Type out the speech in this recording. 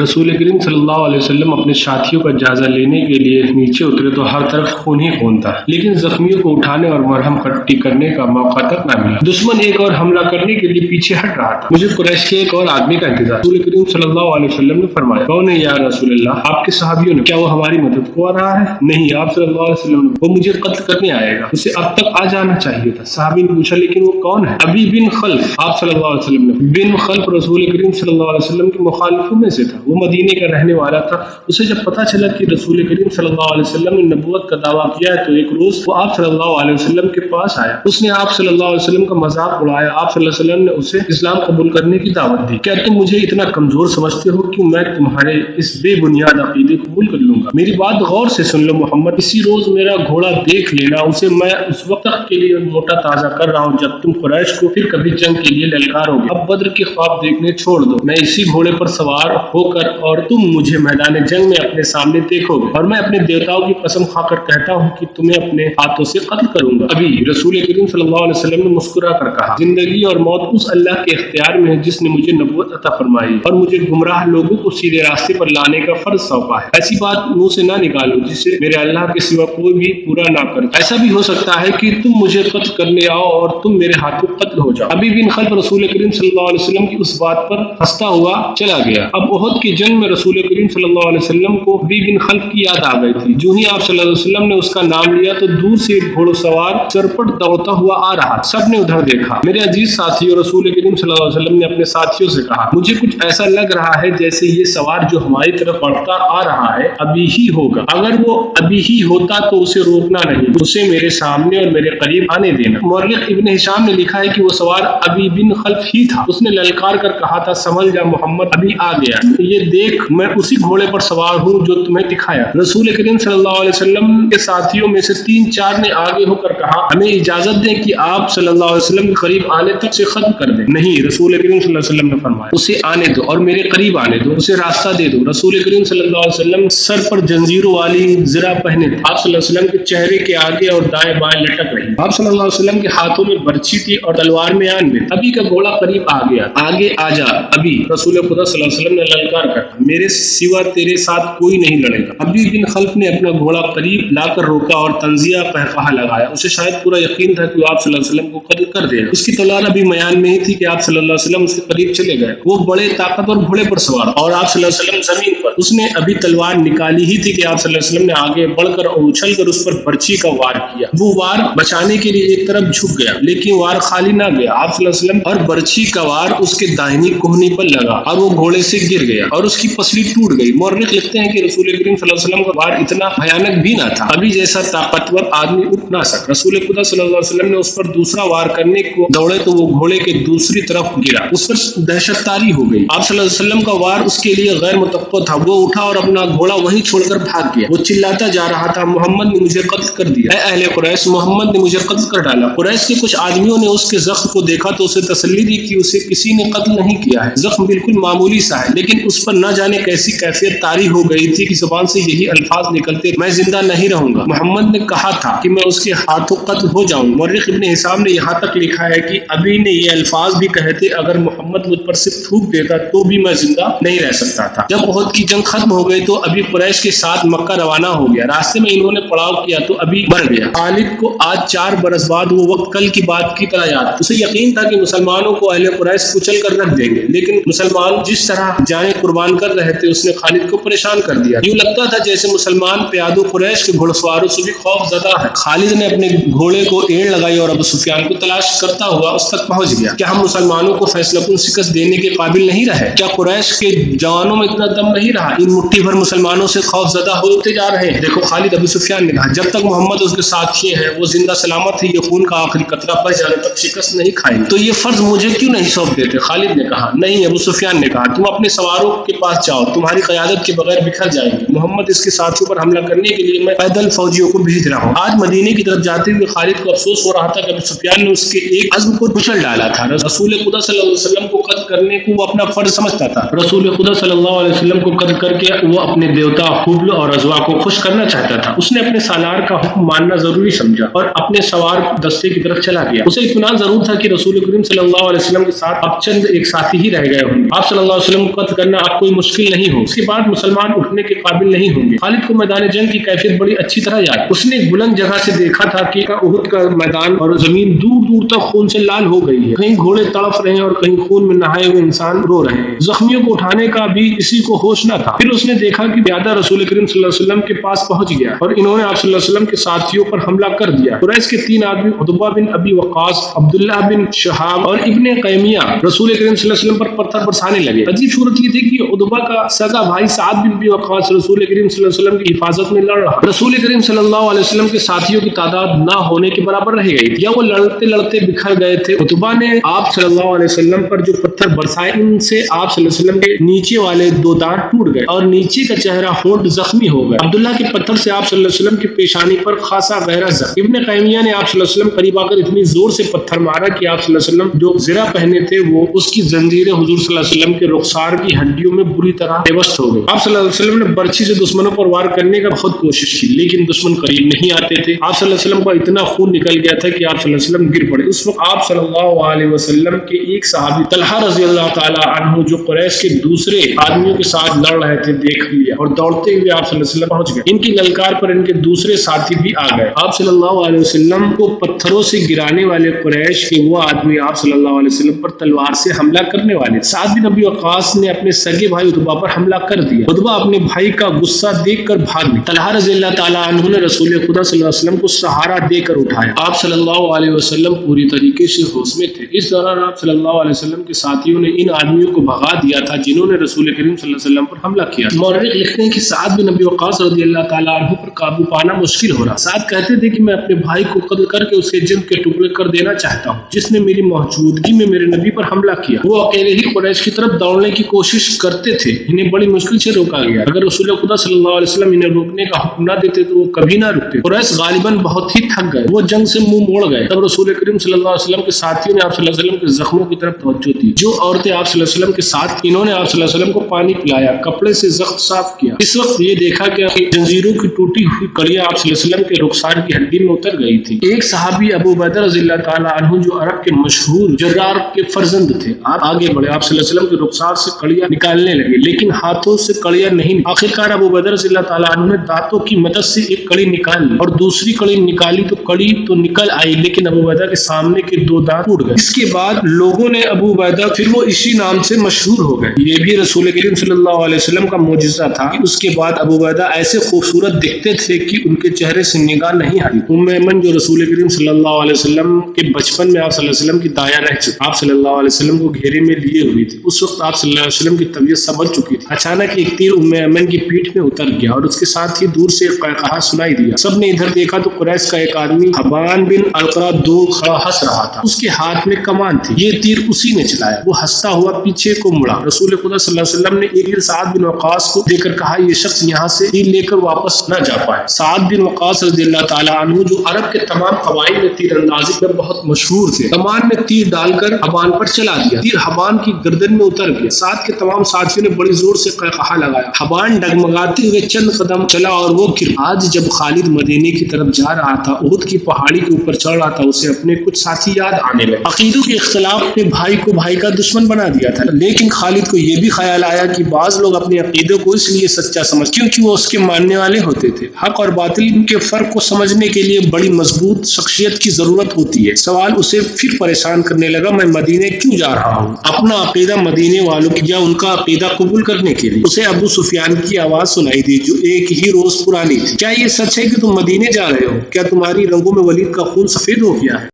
रसूल करीम सल्लल्लाहु अलैहि वसल्लम अपने साथियों का जायजा लेने के लिए नीचे उतरे तो हर तरफ खून ही खून था, लेकिन जख्मियों को उठाने और मरहम पट्टी करने का मौका तक न मिला। दुश्मन एक और हमला करने के लिए पीछे हट रहा था। मुझे कुरैश के एक और आदमी का इंतजार। रसूल करीम सल्लल्लाहु अलैहि वसल्लम ने फरमाया, कौन है या रसूल अल्लाह? आपके सहाबियों ने। क्या वो हमारी मदद को आ रहा है? नहीं, आप सल्लल्लाहु अलैहि वसल्लम ने। वो मुझे कत्ल करने आएगा, उसे अब तक आ जाना चाहिए था। सहाबी ने पूछा, लेकिन वो कौन है? अबी बिन खल्फ। आप सल्लल्लाहु अलैहि वसल्लम ने। बिन खल्फ रसूल करीम सल्लल्लाहु अलैहि वसल्लम के मुखालिफों में से था। वो मदीने का रहने वाला था। उसे जब पता चला कि रसूल करीम सल्लल्लाहु अलैहि वसल्लम ने नबूवत का दावा किया है, तो एक रोज वो आप सल्लल्लाहु अलैहि वसल्लम के पास आया। उसने आप सल्लल्लाहु अलैहि वसल्लम का मजाक उड़ाया। आप सल्लल्लाहु अलैहि वसल्लम ने उसे इस्लाम कबूल करने की दावत दी। क्या तुम मुझे इतना कमजोर समझते हो कि मैं तुम्हारे इस बेबुनियाद अकीदे को कबूल कर लूंगा? मेरी बात गौर से सुन लो मोहम्मद, इसी रोज मेरा घोड़ा देख लेना। उसे मैं उस वक्त तक के लिए मोटा ताजा कर रहा हूँ जब तुम कुरैश को फिर कभी जंग के लिए ललकारोगे। अब बद्र के ख्वाब देखने छोड़ दो। मैं इसी घोड़े पर सवार होकर और तुम मुझे मैदान जंग में अपने सामने देखोगे, और मैं अपने देवताओं की कसम खाकर कहता हूँ कि तुम्हें अपने हाथों से कत्ल करूंगा। अभी रसूल करीम सल्लल्लाहु अलैहि वसल्लम ने मुस्कुरा कर कहा, जिंदगी और मौत उस अल्लाह के इख्तियार में है जिसने मुझे नबूवत अता फरमाई और मुझे गुमराह लोगों को सीधे रास्ते पर लाने का फर्ज सौंपा है। ऐसी बात मुंह से ना निकालो जिसे मेरे अल्लाह के सिवा कोई भी पूरा ना करे। ऐसा भी हो सकता है कि तुम मुझे कत्ल करने आओ और तुम मेरे हाथों कत्ल हो जाओ। अभी बिन खल्फ रसूल करीम सल्लल्लाहु अलैहि वसल्लम की उस बात पर हंसता हुआ चला गया। अब उहद की जंग में रसूल करीम सल्लल्लाहु अलैहि वसल्लम को अबी बिन खल्फ की याद आ गई थी। जो ही आप सल्लल्लाहु अलैहि वसल्लम ने उसका नाम लिया तो दूर से एक घोड़सवार चरपट दौड़ता हुआ आ रहा। सबने उधर देखा। मेरे अजीज साथियों, रसूल करीम सल्लल्लाहु अलैहि वसल्लम ने अपने साथियों से कहा, मुझे कुछ ऐसा लग रहा है जैसे ये सवार जो हमारी तरफ बढ़ता आ रहा है अभी ही होगा। अगर वो अभी ही होता तो उसे रोकना नहीं, उसे मेरे सामने और मेरे करीब आने देना। मुअर्रिख इब्न हिशाम ने लिखा है कि वो सवार अबी बिन खल्फ ही था। उसने ललकार कर कहा था, समझ जा मोहम्मद अभी आ गया, ये देख मैं उसी घोड़े पर सवार हूँ जो तुम्हें दिखाया। रसूल करीम सल्लल्लाहु अलैहि वसल्लम के साथियों में से 3-4 ने आगे होकर कहा, हमें इजाजत दें कि आप सल्लल्लाहु अलैहि वसल्लम के करीब आने तक से खत्म कर दें। नहीं, रसूल करीम सल्लल्लाहु अलैहि वसल्लम ने फरमाया, उसे आने दो और मेरे करीब आने दो, उसे रास्ता दे दो। रसूल करीम सल्लल्लाहु अलैहि वसल्लम सर पर जंजीरों वाली ज़रा पहने थे। आप सल्लल्लाहु अलैहि वसल्लम के चेहरे के आगे और दाएं बाएं लटक रही। आप सल्लल्लाहु अलैहि वसल्लम के हाथों में बर्छी थी और तलवार में आन में। अभी का घोड़ा करीब आ गया, आगे आ जा अभी। रसूल खुदा सल्लल्लाहु अलैहि वसल्लम ने ललकार कर, मेरे सिवा तेरे साथ कोई नहीं लड़ेगा। अबी बिन खल्फ ने अपना घोड़ा करीब लाकर रोका और तंजिया कहकहा लगाया। उसे शायद पूरा यकीन था कि आप सल्लल्लाहु अलैहि वसल्लम को कत्ल कर देगा। उसकी तलवार अभी मयान में ही थी कि आप सल्लल्लाहु अलैहि वसल्लम उसके करीब चले गए। वो बड़े ताकतवर घोड़े पर सवार और आप सल्लल्लाहु अलैहि वसल्लम जमीन पर। उसने अभी तलवार निकाली ही थी कि आप सल्लल्लाहु अलैहि वसल्लम ने आगे बढ़कर और उछलकर उस पर बर्छी का वार किया। वो वार बचाने के लिए एक तरफ झुक गया, लेकिन वार खाली ना गया। आप सल्लल्लाहु अलैहि वसल्लम और बर्छी का वार उसके दाहिनी कोहनी पर लगा और वो घोड़े से गिर गया और उसकी पसली टूट गई। मुअर्रिख लिखते हैं कि रसूल करीम सल्लल्लाहु अलैहि वसल्लम का वार इतना भयानक भी ना था, अभी जैसा ताकतवर आदमी उठ ना सका। रसूल खुदा सल्लल्लाहु अलैहि वसल्लम ने उस पर दूसरा वार करने को दौड़े तो वो घोड़े के दूसरी तरफ गिरा। उस पर दहशततारी हो गई। आप सल्लल्लाहु अलैहि वसल्लम का वार उसके लिए गैर मुतव्वक़ था। वो उठा और अपना घोड़ा वहीं छोड़कर भाग गया। वो चिल्लाता जा रहा था, मोहम्मद ने मुझे कत्ल कर दिया। ऐ अहले कुरैश, मोहम्मद ने मुझे कत्ल कर डाला। कुरैश के कुछ आदमियों ने उसके जख्म को देखा तो उसे तसल्ली दी कि उसे किसी ने कत्ल नहीं किया है, जख्म बिल्कुल मामूली सा है। लेकिन उस पर न जाने कैसी कैफियत तारी हो गई थी कि जुबान से यही अल्फाज निकलते, मैं जिंदा नहीं रहूंगा। मोहम्मद ने कहा था कि मैं उसके हाथों कत्ल हो जाऊंगा। मुअर्रिख इब्न हिशाम ने यहाँ तक लिखा है कि अभी ने ये अल्फाज भी कहे थे, अगर मोहम्मद मुझ पर सिर्फ थूक देता तो भी मैं जिंदा नहीं रह सकता था। जब उहद की जंग खत्म हो गई तो अभी कुरैश के साथ मक्का रवाना हो गया। रास्ते में इन्होंने पड़ाव किया तो अभी मर गया। खालिद को आज 4 बरस बाद वो वक्त कल की बात की तरह याद। उसे यकीन था कि मुसलमानों को अहले कुरैश कुचल कर रख देंगे, लेकिन मुसलमान जिस तरह जाने कुर्बान कर रहे थे उसने खालिद को परेशान कर दिया। यूं लगता था जैसे मुसलमान प्यादों कुरैश के घुड़सवारों से भी खौफजदा है। खालिद ने अपने घोड़े को एड़ लगाई और अबू सुफियान को तलाश करता हुआ उस तक पहुंच गया। क्या हम मुसलमानों को फैसलाकुन शिकस्त देने के काबिल नहीं रहे? क्या कुरैश के जवानों में इतना दम नहीं रहा? इन मुट्ठी भर मुसलमानों से खौफजदा होते जा रहे हैं। देखो खालिद, अबू सुफियान ने कहा, जब तक मोहम्मद उसके साथी हैं वो जिंदा सलामत है, ये खून का आखिरी कतरा बच जाने तक शिकस्त नहीं खाएंगे। तो ये फर्ज मुझे क्यों नहीं सौंप देते? खालिद ने कहा। नहीं, अबू सुफियान ने कहा, तुम अपने सवारों के पास जाओ, तुम्हारी क़यादत के बगैर बिखर जाएंगे। मोहम्मद इसके साथियों पर हमला करने के लिए मैं पैदल फौजियों को भेज रहा हूँ। आज मदीने की तरफ जाते हुए खालिद को अफसोस हो रहा था कि अबू सुफियान ने उसके एक अज़्म को कुचल डाला था। रसूल खुदा सल्लल्लाहु अलैहि वसल्लम को قتل کرنے کو وہ اپنا فرض سمجھتا تھا. رسول خدا صلی اللہ علیہ وسلم کو قتل کر کے وہ اپنے دیوتا حبل اور عزوا کو خوش کرنا چاہتا تھا. اس نے اپنے سالار کا حکم ماننا ضروری سمجھا اور اپنے سوار دستے کی طرف چلا گیا. اسے اطمینان ضرور تھا کہ رسول کریم صلی اللہ علیہ وسلم کے ساتھ اب چند ایک ساتھی ہی رہ گئے ہوں گے. آپ صلی اللہ علیہ وسلم کو قتل کرنا اب کوئی مشکل نہیں ہو. اس کے بعد مسلمان اٹھنے کے قابل نہیں ہوں گے. خالد کو میدان جنگ کی کیفیت بڑی اچھی طرح یاد. اس نے ایک بلند جگہ سے دیکھا تھا کہ احد کا میدان اور زمین دور دور تک خون سے لال ہو گئی ہے. کہیں گھوڑے تڑپ رہے ہیں اور کہیں خون میں نہائے ہوئے انسان رو رہے ہیں. زخمیوں کو اٹھانے کا بھی کسی کو ہوش نہ تھا. پھر اس نے دیکھا کہ پیادہ رسول کریم صلی اللہ علیہ وسلم کے پاس پہنچ گیا اور انہوں نے آپ صلی اللہ علیہ وسلم کے ساتھیوں پر حملہ کر دیا. قریش کے 3 آدمی عتبہ بن ابی وقاص، عبداللہ بن شہاب اور ابن قیمیہ رسول کریم صلی اللہ علیہ وسلم پر پتھر برسانے لگے. عجیب صورت یہ تھی کہ عتبہ کا سگا بھائی سعد بن ابی وقاص رسول کریم صلی اللہ علیہ وسلم کی حفاظت میں لڑ رہا. رسول کریم صلی اللہ علیہ وسلم کے ساتھیوں کی تعداد نہ ہونے کے برابر رہ گئی یا وہ لڑتے لڑتے بکھر گئے تھے. عتبہ نے آپ صلی اللہ علیہ وسلم پر جو پتھر برسائے ان سے آپ صلی اللہ علیہ وسلم کے نیچے والے 2 دانت ٹوٹ گئے اور نیچے کا چہرہ ہونٹ زخمی ہو گیا. عبداللہ کے پتھر سے آپ صلی اللہ علیہ وسلم کی پیشانی پر خاصا گہرا زخم. ابن قیمیہ نے آپ صلی اللہ علیہ وسلم قریب آ کر اتنی زور سے پتھر مارا کہ آپ صلی اللہ علیہ وسلم جو زرہ پہنے تھے وہ اس کی زنجیریں حضور صلی اللہ علیہ وسلم کے رخسار کی ہڈیوں میں بری طرح پیوست ہو گئی. آپ صلی اللہ علیہ وسلم نے برچھی سے دشمنوں پر وار کرنے کا بہت کوشش کی لیکن دشمن قریب نہیں آتے تھے. آپ صلی اللہ علیہ وسلم کا اتنا خون نکل گیا تھا کہ آپ صلی اللہ علیہ وسلم گر پڑے. اس وقت آپ صلی اللہ علیہ وسلم کے ایک صحابی طلحہ رضی اللہ تعالی عنہ جو قریش کے دوسرے آدمیوں کے ساتھ لڑ رہے تھے دیکھ لیا اور دوڑتے ہوئے آپ صلی اللہ علیہ وسلم پہنچ گئے. ان کی للکار پر ان کے دوسرے ساتھی بھی آ گئے. آپ صلی اللہ علیہ وسلم کو پتھروں سے گرانے والے قریش کے وہ آدمی آپ صلی اللہ علیہ وسلم پر تلوار سے حملہ کرنے والے. سعد بن ابی وقاص نے اپنے سگے بھائی عتبہ پر حملہ کر دیا. عتبہ اپنے بھائی کا غصہ دیکھ کر بھاگ گئے. طلحہ رضی اللہ تعالی عنہ نے رسول خدا صلی اللہ علیہ وسلم کو سہارا دے کر اٹھایا. آپ صلی اللہ علیہ وسلم پوری طریقے سے ہوش میں تھے. اس دوران آپ صلی اللہ علیہ وسلم کے ساتھیوں نے ان آدمیوں کو بھگا دیا تھا جنہوں نے رسول کریم صلی اللہ علیہ وسلم پر حملہ کیا. مورخ لکھتے ہیں کہ سعد بن ابی وقاص رضی اللہ تعالی عنہ پر قابو پانا مشکل ہو رہا. سعد کہتے تھے کہ میں اپنے بھائی کو قتل کر کے اسے جلد کے ٹکڑے کر دینا چاہتا ہوں جس نے میری موجودگی میں میرے نبی پر حملہ کیا. وہ اکیلے ہی قریش کی طرف دوڑنے کی کوشش کرتے تھے. انہیں بڑی مشکل سے روکا گیا. اگر رسول خدا صلی اللہ علیہ وسلم انہیں روکنے کا حکم نہ دیتے تو وہ کبھی نہ رکتے. قریش غالباً بہت ہی تھک گئے. وہ جنگ سے منہ موڑ گئے. تب رسول کریم صلی اللہ علیہ وسلم کے ساتھیوں نے آپ صلی اللہ علیہ وسلم کے زخموں کی طرف توجہ دی. جو عورتیں آپ صلی اللہ علیہ وسلم کے ساتھ انہوں نے آپ صلی اللہ علیہ وسلم کو پانی پلایا، کپڑے سے زخم صاف کیا. اس وقت یہ دیکھا کہ جنزیروں کی ٹوٹی ہوئی کڑیاں آپ صلی اللہ علیہ وسلم کے رخسار کی ہڈی میں اتر گئی تھی. ایک صحابی ابو عبیدہ رضی اللہ تعالی عنہ جو عرب کے مشہور جرار کے فرزند تھے آپ آگے بڑھے. آپ صلی اللہ علیہ وسلم کے رخسار سے کڑیاں نکالنے لگے لیکن ہاتھوں سے کڑیاں نہیں. آخرکار ابو عبیدہ رضی اللہ تعالی عنہ نے دانتوں کی مدد سے ایک کڑی نکال لی اور دوسری کڑی نکالی تو کڑی تو نکل آئی لیکن ابو عبیدہ کے سامنے کے 2 دانت ٹوٹ گئے. اس کے بعد لوگوں نے ابو عبیدہ پھر وہ اسی نام سے مشہور ہو گئے. یہ بھی رسول کریم صلی اللہ علیہ وسلم کا معجزہ تھا کہ اس کے بعد ابو عبیدہ ایسے خوبصورت دکھتے تھے کہ ان کے چہرے سے نگاہ نہیں ہٹی. ام ایمن جو رسول کریم صلی اللہ علیہ وسلم کے بچپن میں آپ صلی اللہ علیہ وسلم کی دایا رہ چکی، آپ صلی اللہ علیہ وسلم کو گھیرے میں لیے ہوئی تھی. اس وقت آپ صلی اللہ علیہ وسلم کی طبیعت سنبھل چکی تھی. اچانک ایک تیر ام ایمن کی پیٹھ میں اتر گیا اور اس کے ساتھ ہی دور سے ایک قہقہہ سنائی دیا. سب نے ادھر دیکھا تو قریش کا ایک آدمی حبان بن القرا دور کھڑا ہنس رہا تھا. اس کے ہاتھ میں کمان تھی. یہ تیر اسی نے چلایا. وہ ہنستا ہوا پیچھے کو مڑا. رسول خدا صلی اللہ علیہ وسلم نے ایک سعد بن وقاص کو دے کر کہا یہ شخص یہاں سے تیر لے کر واپس نہ جا پائے. سعد بن وقاص رضی اللہ تعالی عنہ جو عرب کے تمام قبائل میں تیر اندازی پر بہت مشہور تھے، کمان میں تیر ڈال کر حبان پر چلا دیا. تیر حبان کی گردن میں اتر گیا. سعد کے تمام ساتھیوں نے بڑی زور سے قہقہہ لگایا. حبان ڈگمگاتے ہوئے چند قدم چلا اور وہ گر. آج جب خالد مدینے کی طرف جا رہا تھا، احد کی پہاڑی کے اوپر چڑھ رہا تھا، اسے اپنے کچھ ساتھی یاد آنے لگے. عقیدوں کے اختلاف نے بھائی کو بھائی کا دشمن بنا دیا تھا لیکن خالد کو یہ بھی خیال آیا کہ بعض لوگ اپنے عقیدوں کو اس لیے سچا سمجھتے کیونکہ وہ اس کے ماننے والے ہوتے تھے. حق اور باطل کے فرق کو سمجھنے کے لیے بڑی مضبوط شخصیت کی ضرورت ہوتی ہے. سوال اسے پھر پریشان کرنے لگا میں مدینے کیوں جا رہا ہوں؟ اپنا عقیدہ مدینے والوں کی یا ان کا عقیدہ قبول کرنے کے لیے؟ اسے ابو سفیان کی آواز سنائی دی جو ایک ہی روز پرانی تھی. کیا یہ سچ ہے کہ تم مدینے جا رہے ہو؟ کیا تمہاری رنگوں میں ولید کا خون سفید ہو گیا ہے؟